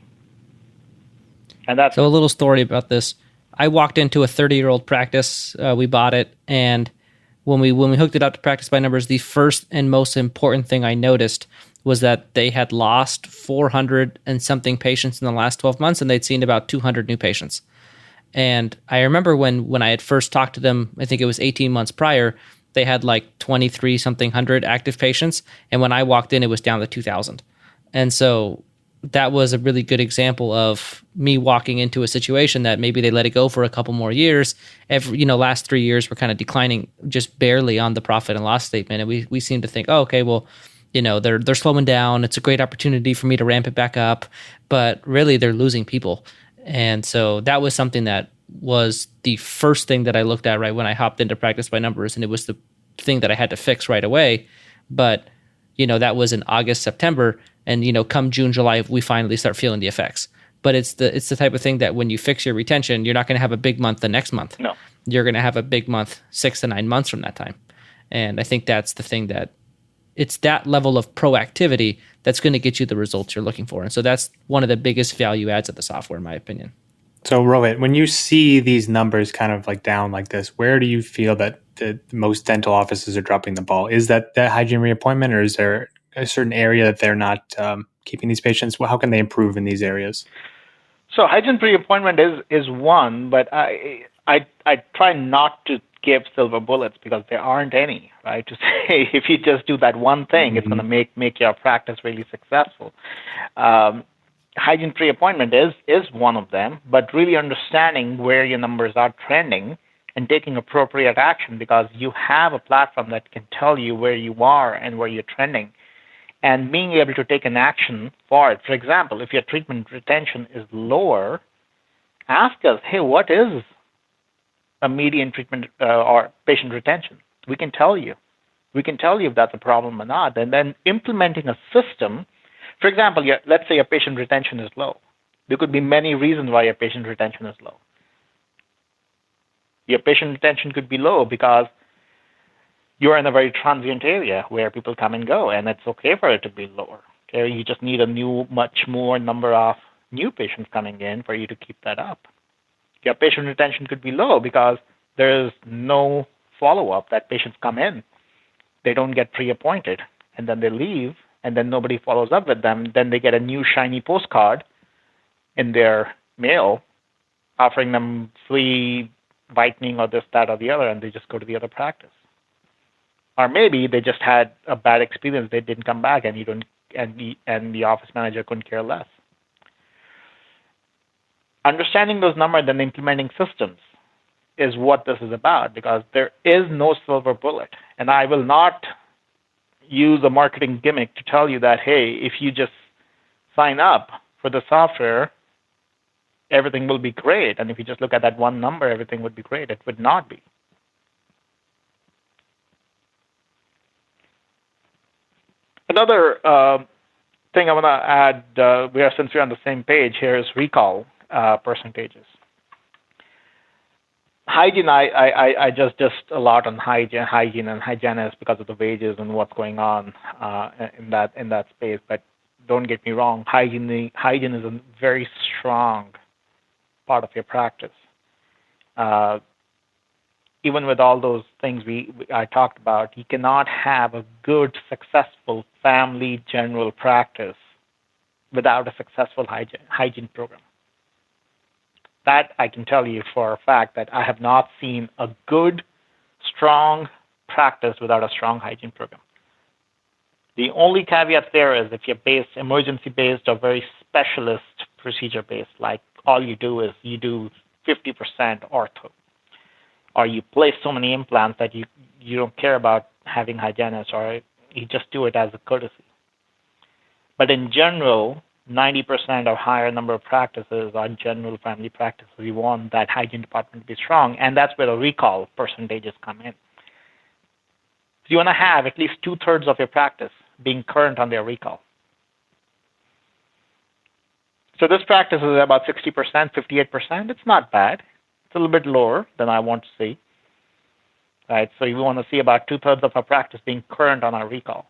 And that's so a little story about this. I walked into a 30-year-old practice. We bought it, and when we hooked it up to Practice by Numbers, the first and most important thing I noticed was that they had lost 400 and something patients in the last 12 months, and they'd seen about 200 new patients. And I remember when I had first talked to them, I think it was 18 months prior, they had like 23 something hundred active patients. And when I walked in, it was down to 2,000. And so that was a really good example of me walking into a situation that maybe they let it go for a couple more years. Last 3 years were kind of declining just barely on the profit and loss statement. And we seem to think, oh, okay, well, they're slowing down. It's a great opportunity for me to ramp it back up. But really, they're losing people. And so that was something that was the first thing that I looked at right when I hopped into Practice by Numbers, and it was the thing that I had to fix right away. But, that was in August, September, and, come June, July, we finally start feeling the effects. But it's the type of thing that when you fix your retention, you're not going to have a big month the next month. No. You're going to have a big month 6 to 9 months from that time. And I think that's the thing that it's that level of proactivity that's going to get you the results you're looking for. And so that's one of the biggest value adds of the software, in my opinion. So Rohit, when you see these numbers kind of like down like this, where do you feel that the most dental offices are dropping the ball? Is that hygiene reappointment, or is there a certain area that they're not keeping these patients? Well, how can they improve in these areas? So hygiene pre-appointment is one, but I try not to give silver bullets because there aren't any, right? To say if you just do that one thing, it's going to make your practice really successful. Hygiene pre-appointment is one of them, but really understanding where your numbers are trending and taking appropriate action, because you have a platform that can tell you where you are and where you're trending, and being able to take an action for it. For example, if your treatment retention is lower, ask us, hey, what is a median treatment or patient retention? We can tell you. We can tell you if that's a problem or not. And then implementing a system. For example, let's say your patient retention is low. There could be many reasons why your patient retention is low. Your patient retention could be low because you're in a very transient area where people come and go, and it's okay for it to be lower. Okay, you just need much more number of new patients coming in for you to keep that up. Your patient retention could be low because there is no follow-up. That patients come in, they don't get pre-appointed, and then they leave, and then nobody follows up with them. Then they get a new shiny postcard in their mail offering them free whitening or this, that, or the other, and they just go to the other practice. Or maybe they just had a bad experience. They didn't come back, and the office manager couldn't care less. Understanding those numbers and implementing systems is what this is about, because there is no silver bullet. And I will not use a marketing gimmick to tell you that, hey, if you just sign up for the software, everything will be great. And if you just look at that one number, everything would be great. It would not be. Another thing I want to add, since we're on the same page here, is recall percentages. Hygiene, I just a lot on hygiene and hygienists because of the wages and what's going on in that space. But don't get me wrong, hygiene is a very strong part of your practice. Even with all those things I talked about, you cannot have a good, successful family general practice without a successful hygiene program. That I can tell you for a fact that I have not seen a good, strong practice without a strong hygiene program. The only caveat there is if you're emergency-based or very specialist procedure-based, like all you do is you do 50% ortho, or you place so many implants that you don't care about having hygienists, or you just do it as a courtesy. But in general, 90% or higher number of practices are general family practices. You want that hygiene department to be strong, and that's where the recall percentages come in. So you want to have at least 2/3 of your practice being current on their recall. So this practice is about 60%, 58%. It's not bad. It's a little bit lower than I want to see. Right? So you want to see about 2/3 of our practice being current on our recall.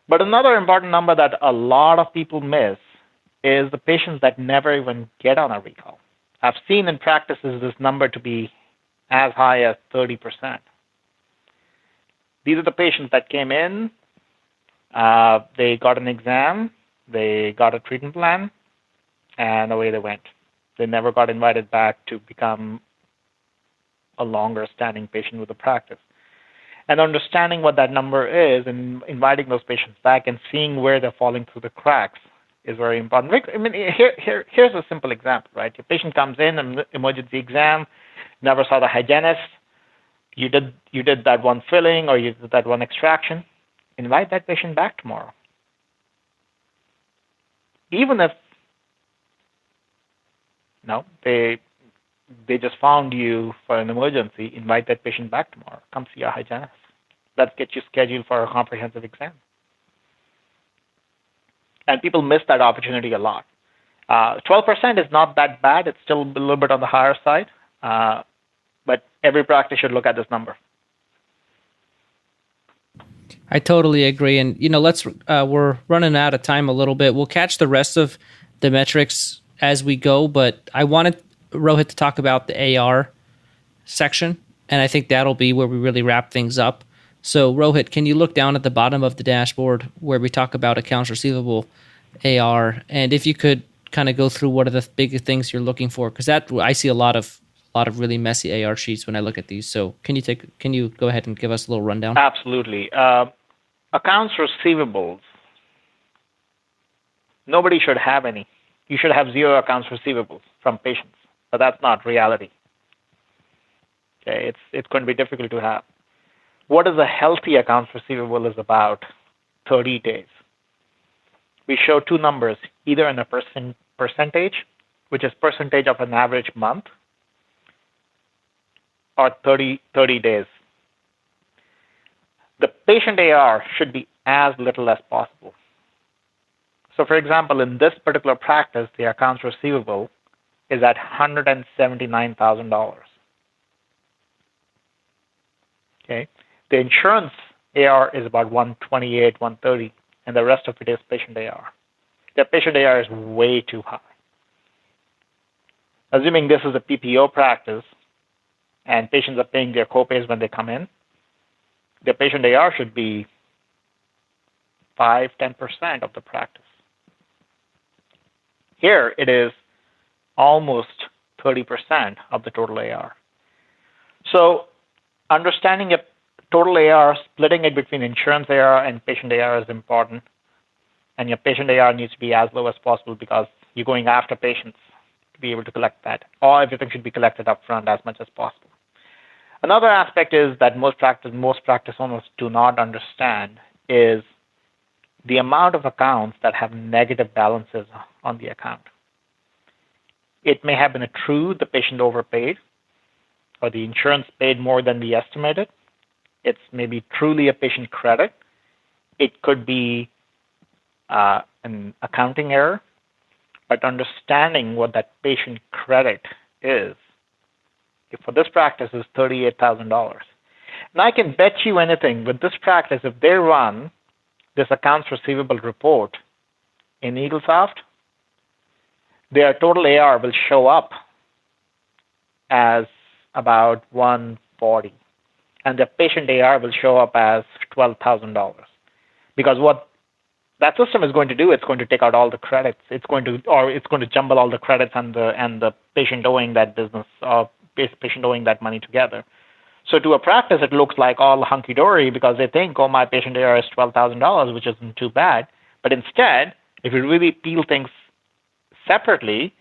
But another important number that a lot of people miss is the patients that never even get on a recall. I've seen in practices this number to be as high as 30%. These are the patients that came in, they got an exam, they got a treatment plan, and away they went. They never got invited back to become a longer standing patient with the practice. And understanding what that number is and inviting those patients back and seeing where they're falling through the cracks is very important. I mean, here's a simple example, right? Your patient comes in, an emergency exam, never saw the hygienist. You did that one filling or you did that one extraction. Invite that patient back tomorrow. Even if they just found you for an emergency, invite that patient back tomorrow. Come see your hygienist. Let's get you scheduled for a comprehensive exam. And people miss that opportunity a lot. 12% is not that bad. It's still a little bit on the higher side. But every practice should look at this number. I totally agree. And, we're running out of time a little bit. We'll catch the rest of the metrics as we go, but I wanted Rohit to talk about the AR section, and I think that'll be where we really wrap things up. So, Rohit, can you look down at the bottom of the dashboard where we talk about accounts receivable, AR, and if you could kind of go through what are the big things you're looking for? Because I see a lot of really messy AR sheets when I look at these. So, can you go ahead and give us a little rundown? Absolutely. Accounts receivables. Nobody should have any. You should have 0 accounts receivables from patients, but that's not reality. Okay, it's going to be difficult to have. What is a healthy accounts receivable is about 30 days. We show 2 numbers, either in a percentage, which is percentage of an average month, or 30 days. The patient AR should be as little as possible. So, for example, in this particular practice, the accounts receivable is at $179,000. Okay, the insurance AR is about 128, 130, and the rest of it is patient AR. The patient AR is way too high. Assuming this is a PPO practice and patients are paying their copays when they come in, the patient AR should be 5-10% of the practice. Here it is almost 30% of the total AR. So understanding a total AR, splitting it between insurance AR and patient AR is important. And your patient AR needs to be as low as possible because you're going after patients to be able to collect that. Or everything should be collected up front as much as possible. Another aspect is that most practice owners do not understand is the amount of accounts that have negative balances on the account. It may have been a true the patient overpaid, or the insurance paid more than we estimated. It's maybe truly a patient credit. It could be an accounting error, but understanding what that patient credit is, for this practice is $38,000. And I can bet you anything, with this practice, if they run this accounts receivable report in Eaglesoft, their total AR will show up as about 140, and their patient AR will show up as $12,000. Because what that system is going to do, it's going to take out all the credits. It's going to jumble all the credits and the patient owing that business, patient owing that money together. So to a practice, it looks like all hunky-dory because they think, oh, my patient AR is $12,000, which isn't too bad. But instead, if you really peel things separately,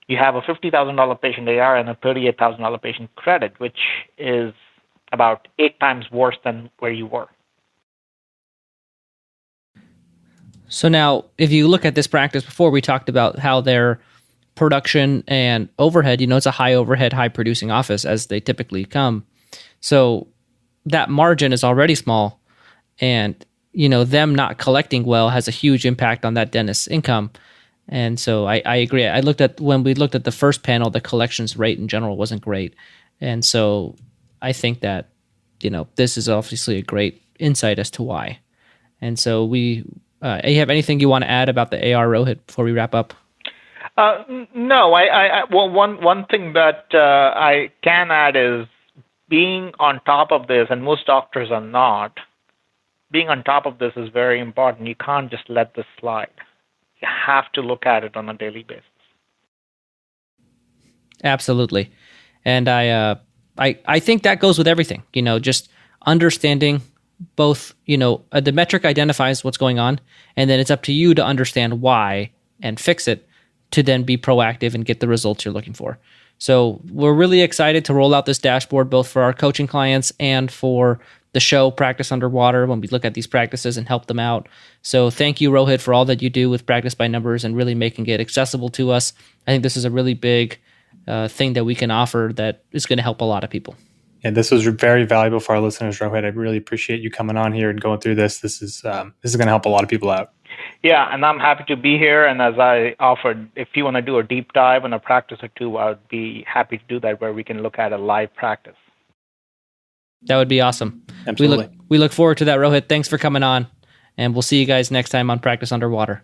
you have a $50,000 patient AR and a $38,000 patient credit, which is about 8 times worse than where you were. So now, if you look at this practice before, we talked about how their production and overhead, it's a high overhead, high producing office as they typically come. So that margin is already small, and them not collecting well has a huge impact on that dentist's income. And so I agree. When we looked at the first panel, the collections rate in general wasn't great. And so I think that, this is obviously a great insight as to why. And so you have anything you want to add about the AR, Rohit, before we wrap up? No. Well, one thing that I can add is being on top of this, and most doctors are not, being on top of this is very important. You can't just let this slide. You have to look at it on a daily basis. Absolutely. And I think that goes with everything, just understanding both, the metric identifies what's going on, and then it's up to you to understand why and fix it to then be proactive and get the results you're looking for. So we're really excited to roll out this dashboard, both for our coaching clients and for the show Practice Underwater, when we look at these practices and help them out. So thank you, Rohit, for all that you do with Practice by Numbers and really making it accessible to us. I think this is a really big thing that we can offer that is going to help a lot of people. And this was very valuable for our listeners, Rohit. I really appreciate you coming on here and going through this. This is going to help a lot of people out. Yeah, and I'm happy to be here. And as I offered, if you want to do a deep dive on a practice or two, I would be happy to do that, where we can look at a live practice. That would be awesome. Absolutely. We look forward to that, Rohit. Thanks for coming on, and we'll see you guys next time on Practice Underwater.